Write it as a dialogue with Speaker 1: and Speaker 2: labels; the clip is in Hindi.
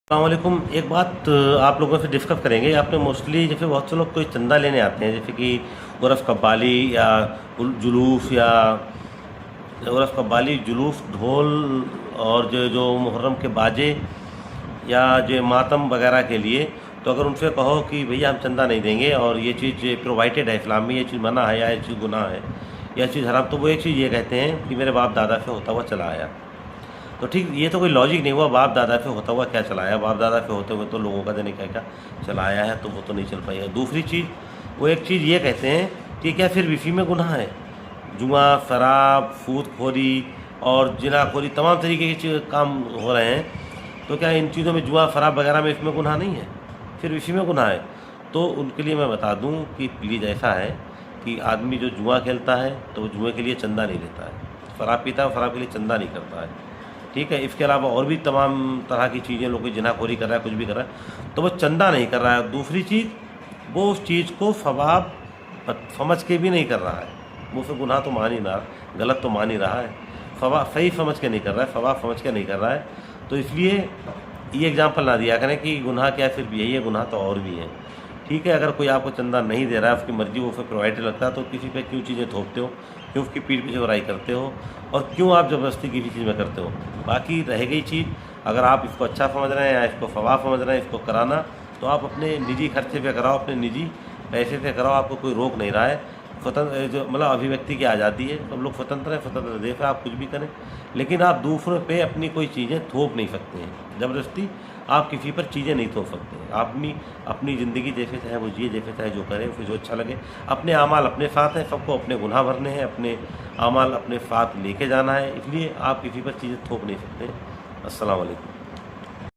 Speaker 1: अस्सलामुअलैकुम। एक बात आप लोगों से डिस्कस करेंगे। आपने मोस्टली जैसे बहुत से लोग कोई चंदा लेने आते हैं, जैसे कि उर्फ़ कव्वाली या जुलूस या उर्फ़ कव्वाली, जुलूस, ढोल और जो जो मुहर्रम के बाजे या जो मातम वगैरह के लिए। तो अगर उनसे कहो कि भैया हम चंदा नहीं देंगे और ये चीज़ प्रोवाइटेड है इस्लाम में, ये चीज़ मना है या ये चीज़ गुनाह है, यह चीज़ हराम, तो वो एक चीज़ ये कहते हैं कि मेरे बाप दादा से होता हुआ चला आया। तो ठीक, ये तो कोई लॉजिक नहीं हुआ। बाप दादा से होता हुआ क्या चलाया? बाप दादा से होते हुए तो लोगों का देने क्या क्या चलाया है, तो वो तो नहीं चल पाएगा। दूसरी चीज़, वो एक चीज़ ये कहते हैं कि क्या फिर इसी में गुनाह है? जुआ, शराब, सूदखोरी और जिनाखोरी, तमाम तरीके के काम हो रहे हैं, तो क्या इन चीज़ों में, जुआ शराब वगैरह में, इसमें गुनाह नहीं है? फिर इसी में गुनाह है? तो उनके लिए मैं बता दूं कि प्लीज़, ऐसा है कि आदमी जो जुआ खेलता है तो वो जुए के लिए चंदा नहीं लेता है, शराब पीता है, शराब के लिए चंदा नहीं करता है, ठीक है। इसके अलावा और भी तमाम तरह की चीज़ें, लोग जिनाखोरी कर रहा है, कुछ भी कर रहा है, तो वो चंदा नहीं कर रहा है। दूसरी चीज़, वो उस चीज़ को सवाब समझ के भी नहीं कर रहा है, वो फिर गुनाह तो मान ही ना, गलत तो मान ही रहा है, सवाब सही समझ के नहीं कर रहा है, सवाब समझ के नहीं कर रहा है। तो इसलिए ये एग्जाम्पल ना दिया करें कि गुनाह क्या सिर्फ यही है, गुनाह तो और भी है, ठीक है। अगर कोई आपको चंदा नहीं दे रहा है, उसकी मर्जी, वो फिर प्रोवाइडर लगता है, तो किसी पे क्यों चीज़ें थोपते हो, क्यों उसकी पीठ पीछे बुराई करते हो, और क्यों आप ज़बरदस्ती किसी चीज़ में करते हो? बाकी रह गई चीज़, अगर आप इसको अच्छा समझ रहे हैं या इसको सवाब समझ रहे हैं, इसको कराना, तो आप अपने निजी खर्चे पे कराओ, अपने निजी पैसे पे कराओ, आपको कोई रोक नहीं रहा है। स्वतंत्र, जो मतलब अभिव्यक्ति की आज़ादी है, सब लोग स्वतंत्र हैं, स्वतंत्र देश है, आप कुछ भी करें, लेकिन आप दूसरों पे अपनी कोई चीज़ें थोप नहीं सकते हैं। ज़बरदस्ती आप किसी पर चीज़ें नहीं थोप सकते। आप अपनी ज़िंदगी जैसे चाहे वो जिए, जैसे चाहे जो करे, उसे जो अच्छा लगे। अपने आमाल अपने साथ हैं, सबको अपने गुनाह भरने हैं, अपने आमाल अपने साथ लेके जाना है, इसलिए आप किसी पर चीज़ें थोप नहीं सकते। अस्सलाम वालेकुम।